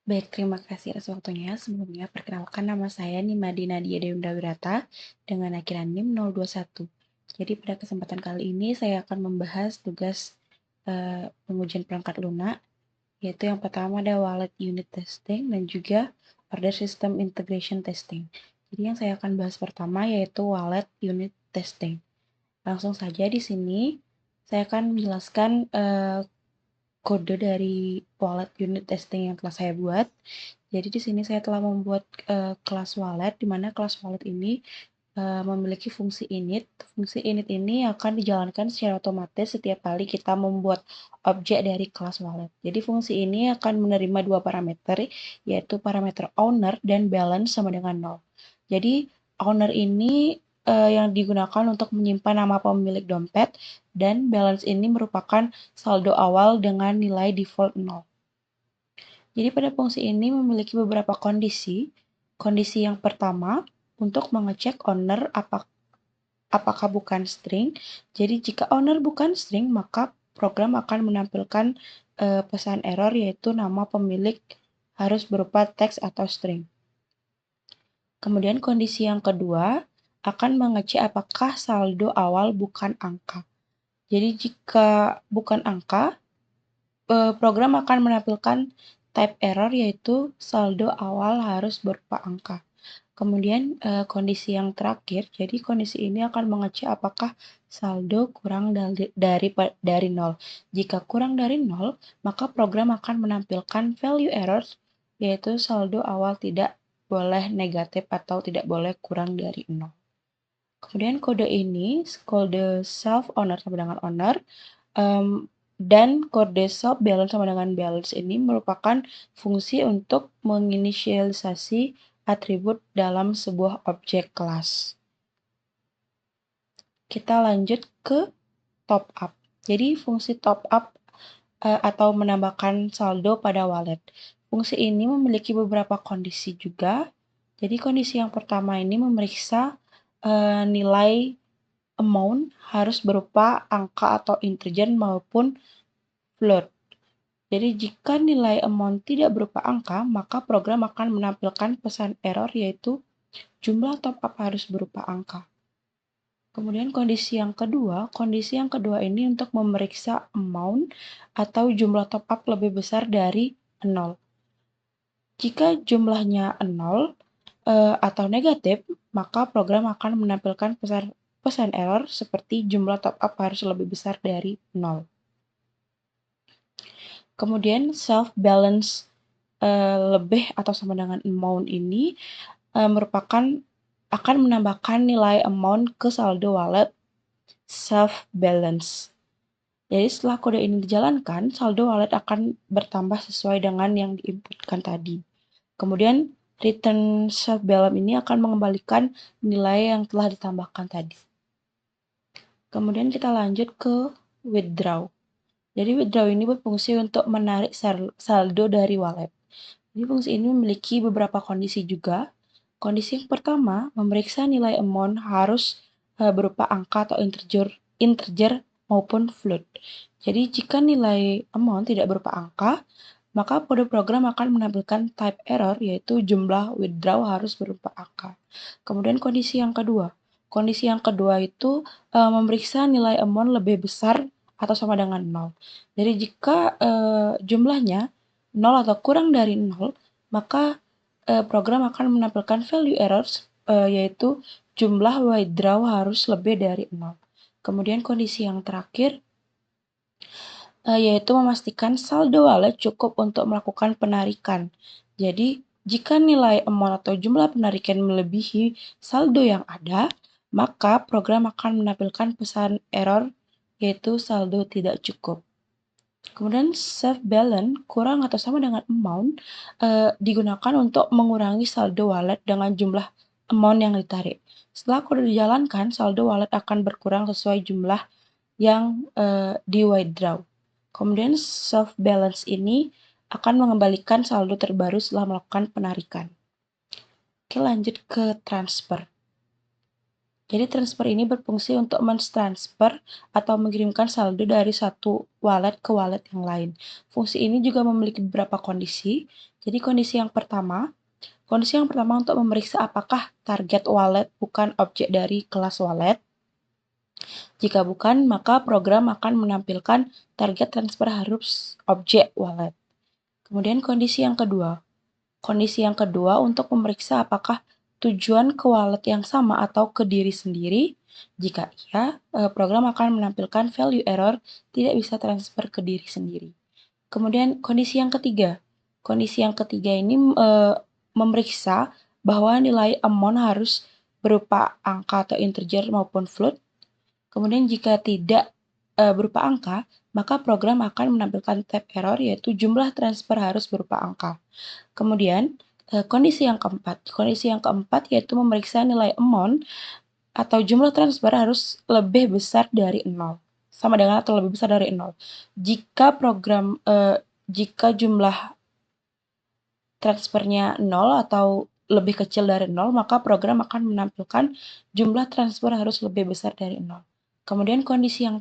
Baik, terima kasih atas waktunya. Sebelumnya, perkenalkan nama saya Nimadi Nadia Dewi Wirata dengan akhiran NIM 021. Jadi pada kesempatan kali ini saya akan membahas tugas pengujian perangkat lunak, yaitu yang pertama ada wallet unit testing dan juga order system integration testing. Jadi yang saya akan bahas pertama yaitu wallet unit testing. Langsung saja di sini saya akan menjelaskan kode dari wallet unit testing yang telah saya buat. Jadi di sini saya telah membuat kelas wallet, di mana kelas wallet ini memiliki fungsi init. Fungsi init ini akan dijalankan secara otomatis setiap kali kita membuat objek dari kelas wallet. Jadi fungsi ini akan menerima dua parameter, yaitu parameter owner dan balance sama dengan 0. Jadi owner ini yang digunakan untuk menyimpan nama pemilik dompet, dan balance ini merupakan saldo awal dengan nilai default 0. Jadi pada fungsi ini memiliki beberapa kondisi. Kondisi yang pertama, untuk mengecek owner apakah bukan string. Jadi jika owner bukan string, maka program akan menampilkan pesan error, yaitu nama pemilik harus berupa teks atau string. Kemudian kondisi yang kedua akan mengecek apakah saldo awal bukan angka. Jadi jika bukan angka, program akan menampilkan type error, yaitu saldo awal harus berupa angka. Kemudian kondisi yang terakhir, jadi kondisi ini akan mengecek apakah saldo kurang dari 0. Jika kurang dari 0, maka program akan menampilkan value errors, yaitu saldo awal tidak boleh negatif atau tidak boleh kurang dari 0. Kemudian kode ini, kode self owner sama dengan owner, dan kode self balance sama dengan balance ini merupakan fungsi untuk menginisialisasi atribut dalam sebuah objek kelas. Kita lanjut ke top up. Jadi fungsi top up atau menambahkan saldo pada wallet. Fungsi ini memiliki beberapa kondisi juga. Jadi kondisi yang pertama ini memeriksa nilai amount harus berupa angka atau integer maupun float. Jadi jika nilai amount tidak berupa angka, maka program akan menampilkan pesan error, yaitu jumlah top up harus berupa angka. Kemudian kondisi yang kedua ini untuk memeriksa amount atau jumlah top up lebih besar dari 0. Jika jumlahnya 0 atau negatif, maka program akan menampilkan pesan error seperti jumlah top up harus lebih besar dari 0. Kemudian self balance lebih atau sama dengan amount ini merupakan akan menambahkan nilai amount ke saldo wallet self balance. Jadi setelah kode ini dijalankan, saldo wallet akan bertambah sesuai dengan yang diinputkan tadi. Kemudian return self balance ini akan mengembalikan nilai yang telah ditambahkan tadi. Kemudian kita lanjut ke withdraw. Jadi withdraw ini berfungsi untuk menarik saldo dari wallet. Jadi fungsi ini memiliki beberapa kondisi juga. Kondisi yang pertama, memeriksa nilai amount harus berupa angka atau integer maupun float. Jadi jika nilai amount tidak berupa angka, maka kode program akan menampilkan type error, yaitu jumlah withdraw harus berupa angka. Kemudian kondisi yang kedua. Kondisi yang kedua itu memeriksa nilai amount lebih besar atau sama dengan 0. Jadi jika jumlahnya 0 atau kurang dari 0, maka program akan menampilkan value errors, yaitu jumlah withdraw harus lebih dari 0. Kemudian kondisi yang terakhir, yaitu memastikan saldo wallet cukup untuk melakukan penarikan. Jadi, jika nilai amount atau jumlah penarikan melebihi saldo yang ada, maka program akan menampilkan pesan error, yaitu saldo tidak cukup. Kemudian self balance kurang atau sama dengan amount digunakan untuk mengurangi saldo wallet dengan jumlah amount yang ditarik. Setelah kode dijalankan, saldo wallet akan berkurang sesuai jumlah yang di withdraw. Kemudian self balance ini akan mengembalikan saldo terbaru setelah melakukan penarikan. Oke, lanjut ke transfer. Jadi transfer ini berfungsi untuk mentransfer atau mengirimkan saldo dari satu wallet ke wallet yang lain. Fungsi ini juga memiliki beberapa kondisi. Jadi kondisi yang pertama untuk memeriksa apakah target wallet bukan objek dari kelas wallet. Jika bukan, maka program akan menampilkan target transfer harus objek wallet. Kemudian kondisi yang kedua untuk memeriksa apakah tujuan ke wallet yang sama atau ke diri sendiri. Jika iya, program akan menampilkan value error tidak bisa transfer ke diri sendiri. Kemudian kondisi yang ketiga. Kondisi yang ketiga ini memeriksa bahwa nilai amount harus berupa angka atau integer maupun float. Kemudian jika tidak berupa angka, maka program akan menampilkan tab error yaitu jumlah transfer harus berupa angka. Kemudian kondisi yang keempat yaitu memeriksa nilai amount atau jumlah transfer harus lebih besar dari 0, sama dengan atau lebih besar dari 0. Jika jumlah transfernya 0 atau lebih kecil dari 0, maka program akan menampilkan jumlah transfer harus lebih besar dari 0. Kemudian kondisi yang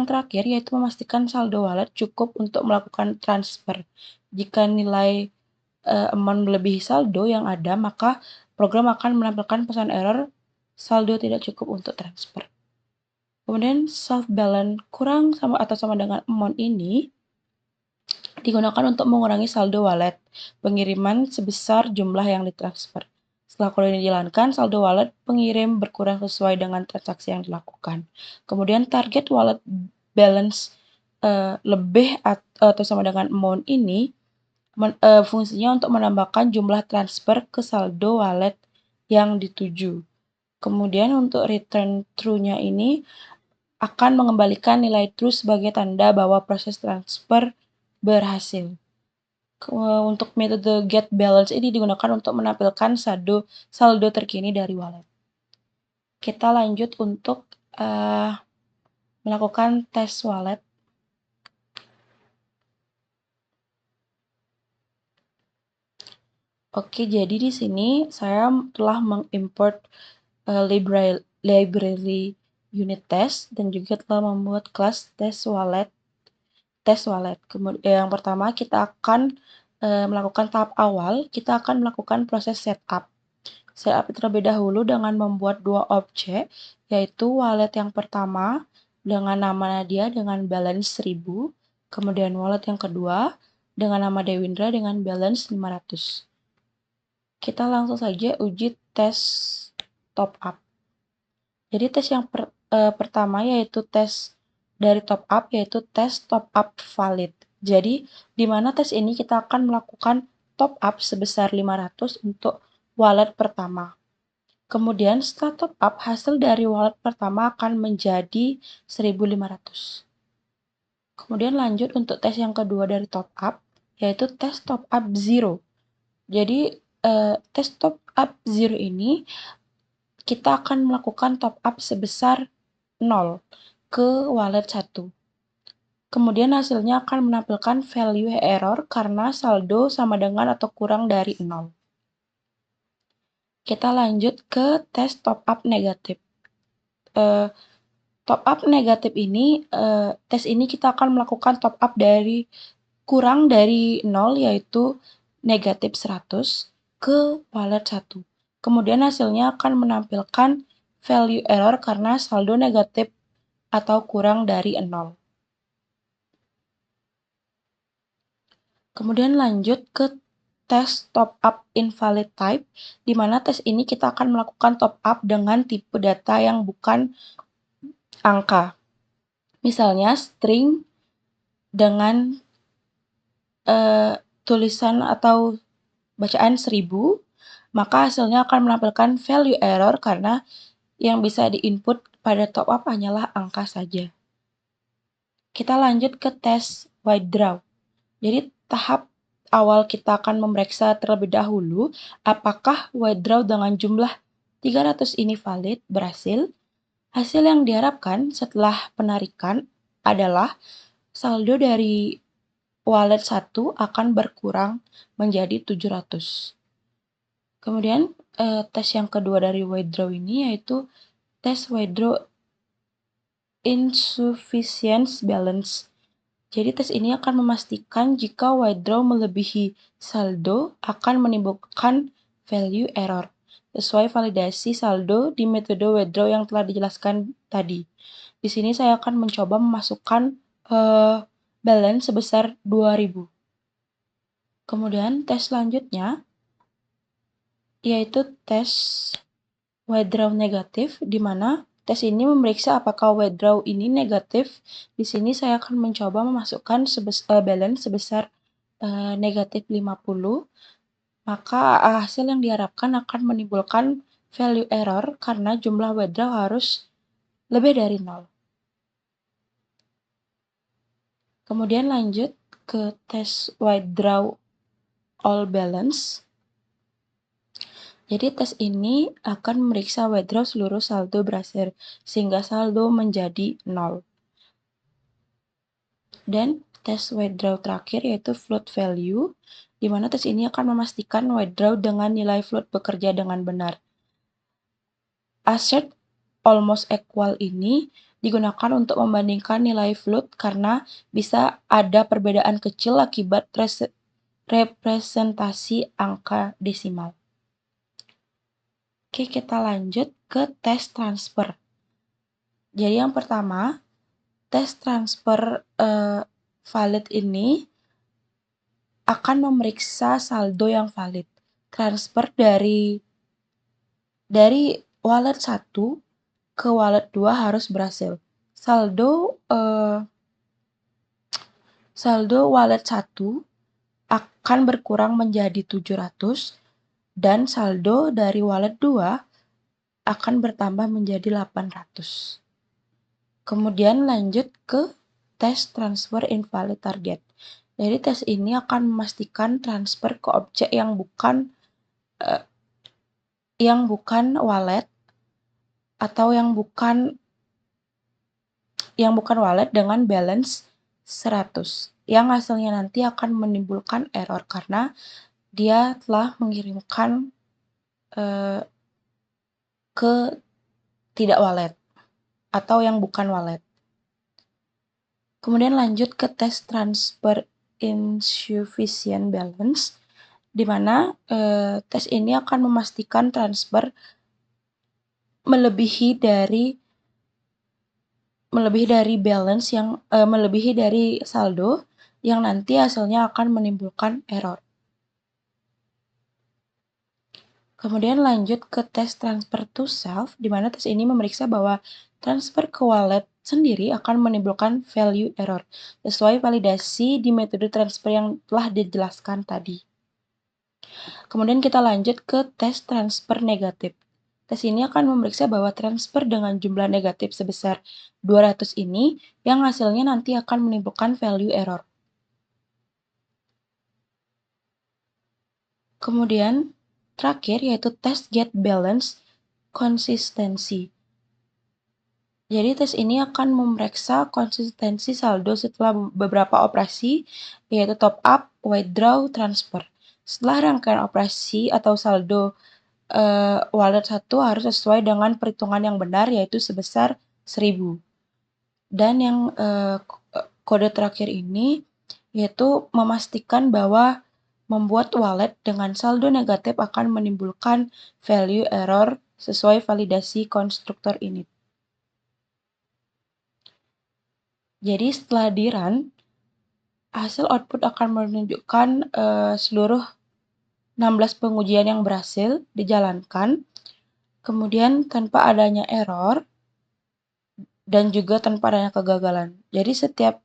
terakhir yaitu memastikan saldo wallet cukup untuk melakukan transfer. Jika nilai amount melebihi saldo yang ada, maka program akan menampilkan pesan error saldo tidak cukup untuk transfer. Kemudian self balance kurang sama atau sama dengan amount ini digunakan untuk mengurangi saldo wallet pengiriman sebesar jumlah yang ditransfer. Setelah kode ini dijalankan, saldo wallet pengirim berkurang sesuai dengan transaksi yang dilakukan. Kemudian target wallet balance lebih atau sama dengan amount ini fungsinya untuk menambahkan jumlah transfer ke saldo wallet yang dituju. Kemudian untuk return true-nya ini akan mengembalikan nilai true sebagai tanda bahwa proses transfer berhasil. Untuk metode get balance ini digunakan untuk menampilkan saldo terkini dari wallet. Kita lanjut untuk melakukan tes wallet. Oke, jadi di sini saya telah mengimport library unit test dan juga telah membuat kelas test wallet. Kemudian yang pertama kita akan melakukan tahap awal, kita akan melakukan proses setup. Setup terlebih dahulu dengan membuat dua objek, yaitu wallet yang pertama dengan nama Nadia dengan balance 1000, kemudian wallet yang kedua dengan nama Dewindra dengan balance 500. Kita langsung saja uji tes top up. Jadi tes yang pertama yaitu tes dari top up, yaitu tes top up valid. Jadi di mana tes ini kita akan melakukan top up sebesar 500 untuk wallet pertama. Kemudian setelah top up, hasil dari wallet pertama akan menjadi 1500. Kemudian lanjut untuk tes yang kedua dari top up, yaitu tes top up zero. Jadi tes top up zero ini kita akan melakukan top up sebesar 0 ke wallet 1. Kemudian hasilnya akan menampilkan value error karena saldo sama dengan atau kurang dari 0. Kita lanjut ke tes top up negatif. Top up negatif ini, tes ini kita akan melakukan top up dari kurang dari 0 yaitu negatif 100 ke wallet 1. Kemudian hasilnya akan menampilkan value error karena saldo negatif atau kurang dari 0. Kemudian lanjut ke tes top up invalid type, di mana tes ini kita akan melakukan top up dengan tipe data yang bukan angka. Misalnya string dengan tulisan atau bacaan 1000, maka hasilnya akan menampilkan value error karena yang bisa diinput pada top up hanyalah angka saja. Kita lanjut ke tes withdraw. Jadi tahap awal kita akan memeriksa terlebih dahulu apakah withdraw dengan jumlah 300 ini valid, berhasil. Hasil yang diharapkan setelah penarikan adalah saldo dari wallet 1 akan berkurang menjadi 700. Kemudian tes yang kedua dari withdraw ini yaitu tes withdraw insufficient balance. Jadi tes ini akan memastikan jika withdraw melebihi saldo akan menimbulkan value error sesuai validasi saldo di metode withdraw yang telah dijelaskan tadi. Di sini saya akan mencoba memasukkan balance sebesar 2.000. Kemudian tes selanjutnya yaitu tes withdraw negatif, di mana tes ini memeriksa apakah withdraw ini negatif. Di sini saya akan mencoba memasukkan balance sebesar negatif 50, maka hasil yang diharapkan akan menimbulkan value error karena jumlah withdraw harus lebih dari 0. Kemudian lanjut ke tes withdraw all balance. Jadi tes ini akan memeriksa withdraw seluruh saldo berhasil sehingga saldo menjadi 0. Dan tes withdraw terakhir yaitu float value, di mana tes ini akan memastikan withdraw dengan nilai float bekerja dengan benar. Assert almost equal ini digunakan untuk membandingkan nilai float karena bisa ada perbedaan kecil akibat representasi angka desimal. Oke, kita lanjut ke tes transfer. Jadi yang pertama, tes transfer valid ini akan memeriksa saldo yang valid. Transfer dari wallet 1 ke wallet 2 harus berhasil. Saldo wallet 1 akan berkurang menjadi 700 dan saldo dari wallet 2 akan bertambah menjadi 800. Kemudian lanjut ke tes transfer invalid target. Jadi tes ini akan memastikan transfer ke objek yang bukan wallet atau yang bukan wallet dengan balance 100. Yang hasilnya nanti akan menimbulkan error karena dia telah mengirimkan ke tidak wallet atau yang bukan wallet. Kemudian lanjut ke tes transfer insufficient balance, di mana tes ini akan memastikan transfer melebihi dari saldo yang nanti hasilnya akan menimbulkan error. Kemudian lanjut ke tes transfer to self, di mana tes ini memeriksa bahwa transfer ke wallet sendiri akan menimbulkan value error sesuai validasi di metode transfer yang telah dijelaskan tadi. Kemudian kita lanjut ke tes transfer negatif. Tes ini akan memeriksa bahwa transfer dengan jumlah negatif sebesar 200 ini yang hasilnya nanti akan menimbulkan value error. Kemudian terakhir yaitu tes get balance konsistensi. Jadi tes ini akan memeriksa konsistensi saldo setelah beberapa operasi yaitu top up, withdraw, transfer. Setelah rangkaian operasi atau saldo wallet 1 harus sesuai dengan perhitungan yang benar yaitu sebesar 1.000. Dan yang kode terakhir ini yaitu memastikan bahwa membuat wallet dengan saldo negatif akan menimbulkan value error sesuai validasi konstruktor init. Jadi setelah di-run, hasil output akan menunjukkan seluruh 16 pengujian yang berhasil dijalankan, kemudian tanpa adanya error, dan juga tanpa adanya kegagalan. Jadi setiap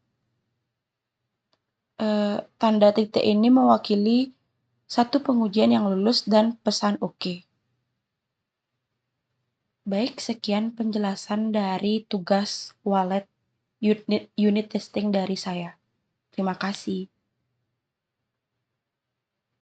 tanda titik ini mewakili satu pengujian yang lulus dan pesan oke. Baik, sekian penjelasan dari tugas wallet unit testing dari saya. Terima kasih.